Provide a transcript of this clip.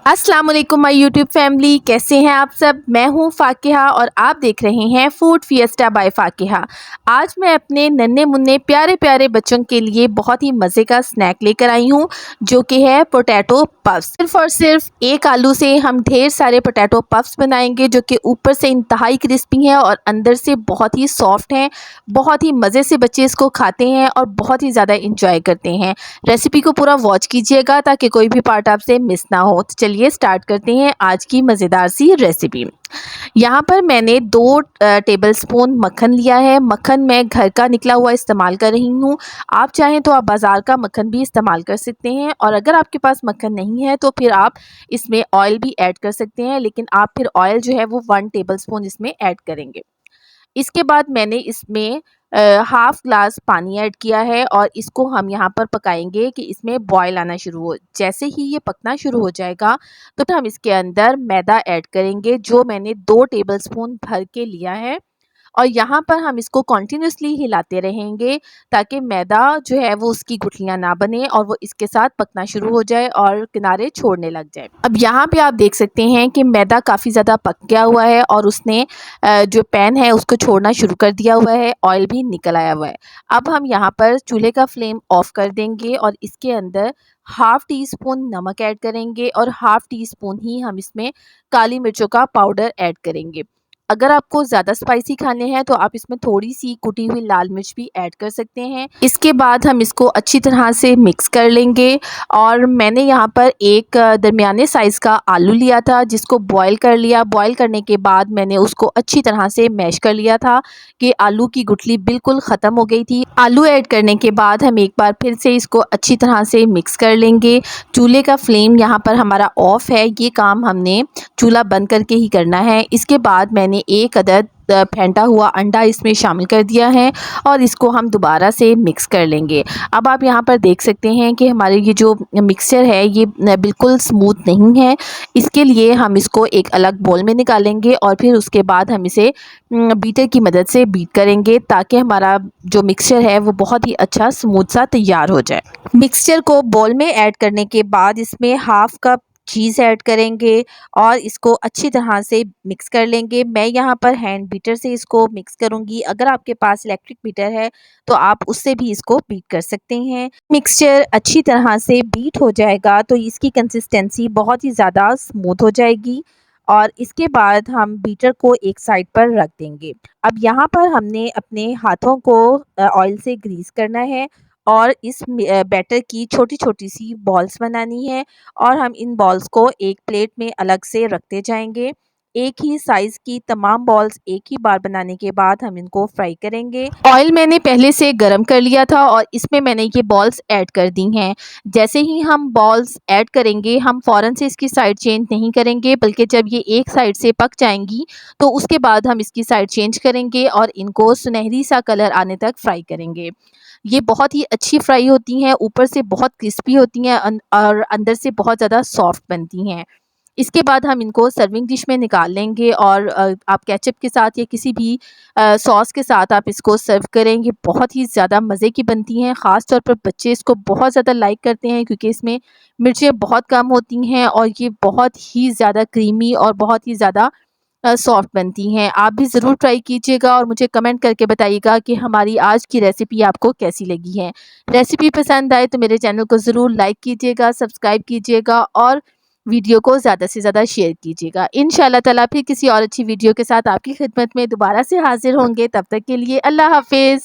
अस्सलाम वालेकुम my YouTube family, कैसे हैं आप सब। मैं हूं फाकिहा और आप देख रहे हैं फूड फिएस्टा बाय फाकिहा। आज मैं अपने नन्हे मुन्ने प्यारे प्यारे बच्चों के लिए बहुत ही मज़े का स्नैक लेकर आई हूं, जो कि है पोटैटो पफ्स। सिर्फ और सिर्फ एक आलू से हम ढेर सारे पोटैटो पफ्स बनाएंगे, जो कि ऊपर से इंतहाई क्रिस्पी है और अंदर से बहुत ही सॉफ्ट हैं। बहुत ही मज़े से बच्चे इसको खाते हैं और बहुत ही ज़्यादा इंजॉय करते हैं। रेसिपी को पूरा वॉच कीजिएगा ताकि कोई भी पार्ट आपसे मिस ना हो। तो चलिए स्टार्ट करते हैं आज की मज़ेदार सी रेसिपी। यहाँ पर मैंने 2 टेबलस्पून मक्खन लिया है। मक्खन मैं घर का निकला हुआ इस्तेमाल कर रही हूँ। आप चाहें तो आप बाज़ार का मक्खन भी इस्तेमाल कर सकते हैं, और अगर आपके पास मक्खन नहीं है तो फिर आप इसमें ऑयल भी ऐड कर सकते हैं, लेकिन आप फिर ऑयल जो है वो 1 टेबलस्पून इसमें ऐड करेंगे। इसके बाद मैंने इसमें हाफ़ ग्लास पानी ऐड किया है और इसको हम यहाँ पर पकाएंगे कि इसमें बॉयल आना शुरू हो। जैसे ही ये पकना शुरू हो जाएगा तो फिर हम इसके अंदर मैदा ऐड करेंगे, जो मैंने 2 टेबलस्पून भर के लिया है। और यहाँ पर हम इसको कंटिन्यूअसली हिलाते रहेंगे ताकि मैदा जो है वो उसकी गुठलियाँ ना बने और वो इसके साथ पकना शुरू हो जाए और किनारे छोड़ने लग जाए। अब यहाँ पे आप देख सकते हैं कि मैदा काफ़ी ज़्यादा पक गया हुआ है और उसने जो पैन है उसको छोड़ना शुरू कर दिया हुआ है, ऑयल भी निकल आया हुआ है। अब हम यहाँ पर चूल्हे का फ्लेम ऑफ कर देंगे और इसके अंदर हाफ़ टी स्पून नमक ऐड करेंगे और हाफ़ टी स्पून ही हम इसमें काली मिर्चों का पाउडर ऐड करेंगे। अगर आपको ज़्यादा स्पाइसी खाने हैं तो आप इसमें थोड़ी-सी कुटी हुई लाल मिर्च भी ऐड कर सकते हैं। इसके बाद हम इसको अच्छी तरह से मिक्स कर लेंगे और मैंने यहाँ पर एक दरमियाने साइज़ का आलू लिया था, जिसको बॉयल कर लिया। बॉयल करने के बाद मैंने उसको अच्छी तरह से मैश कर लिया था कि आलू की गुठली बिल्कुल ख़त्म हो गई थी। आलू ऐड करने के बाद हम एक बार फिर से इसको अच्छी तरह से मिक्स कर लेंगे। चूल्हे का फ्लेम यहाँ पर हमारा ऑफ़ है, ये काम हमने चूल्हा बंद करके ही करना है। इसके बाद मैंने 1 अदद फेंटा हुआ अंडा इसमें शामिल कर दिया है और इसको हम दोबारा से मिक्स कर लेंगे। अब आप यहाँ पर देख सकते हैं कि हमारे ये जो मिक्सचर है ये बिल्कुल स्मूथ नहीं है। इसके लिए हम इसको एक अलग बोल में निकालेंगे और फिर उसके बाद हम इसे बीटर की मदद से बीट करेंगे, ताकि हमारा जो मिक्सचर है वो बहुत ही अच्छा स्मूथ सा तैयार हो जाए। मिक्सचर को बोल में ऐड करने के बाद इसमें हाफ़ कप चीज़ ऐड करेंगे और इसको अच्छी तरह से मिक्स कर लेंगे। मैं यहाँ पर हैंड बीटर से इसको मिक्स करूँगी। अगर आपके पास इलेक्ट्रिक बीटर है तो आप उससे भी इसको बीट कर सकते हैं। मिक्सचर अच्छी तरह से बीट हो जाएगा तो इसकी कंसिस्टेंसी बहुत ही ज़्यादा स्मूथ हो जाएगी और इसके बाद हम बीटर को एक साइड पर रख देंगे। अब यहाँ पर हमने अपने हाथों को ऑयल से ग्रीस करना है और इस बैटर की छोटी-छोटी सी बॉल्स बनानी है और हम इन बॉल्स को एक प्लेट में अलग से रखते जाएँगे। एक ही साइज़ की तमाम बॉल्स एक ही बार बनाने के बाद हम इनको फ्राई करेंगे। ऑयल मैंने पहले से गरम कर लिया था और इसमें मैंने ये बॉल्स ऐड कर दी हैं। जैसे ही हम बॉल्स ऐड करेंगे, हम फ़ौरन से इसकी साइड चेंज नहीं करेंगे, बल्कि जब ये एक साइड से पक जाएँगी तो उसके बाद हम इसकी साइड चेंज करेंगे और इनको सुनहरी सा कलर आने तक फ्राई करेंगे। ये बहुत ही अच्छी फ्राई होती हैं, ऊपर से बहुत क्रिस्पी होती हैं और अंदर से बहुत ज़्यादा सॉफ्ट बनती हैं। इसके बाद हम इनको सर्विंग डिश में निकाल लेंगे और आप केचप के साथ या किसी भी सॉस के साथ आप इसको सर्व करेंगे। बहुत ही ज़्यादा मज़े की बनती हैं, ख़ास तौर पर बच्चे इसको बहुत ज़्यादा लाइक करते हैं क्योंकि इसमें मिर्चें बहुत कम होती हैं और ये बहुत ही ज़्यादा क्रीमी और बहुत ही ज़्यादा सॉफ्ट बनती हैं। आप भी ज़रूर ट्राई कीजिएगा और मुझे कमेंट करके बताइएगा कि हमारी आज की रेसिपी आपको कैसी लगी है। रेसिपी पसंद आए तो मेरे चैनल को ज़रूर लाइक कीजिएगा, सब्सक्राइब कीजिएगा और वीडियो को ज़्यादा से ज़्यादा शेयर कीजिएगा। इंशाअल्लाह ताला फिर किसी और अच्छी वीडियो के साथ आपकी खिदमत में दोबारा से हाज़िर होंगे। तब तक के लिए अल्लाह हाफ़िज़।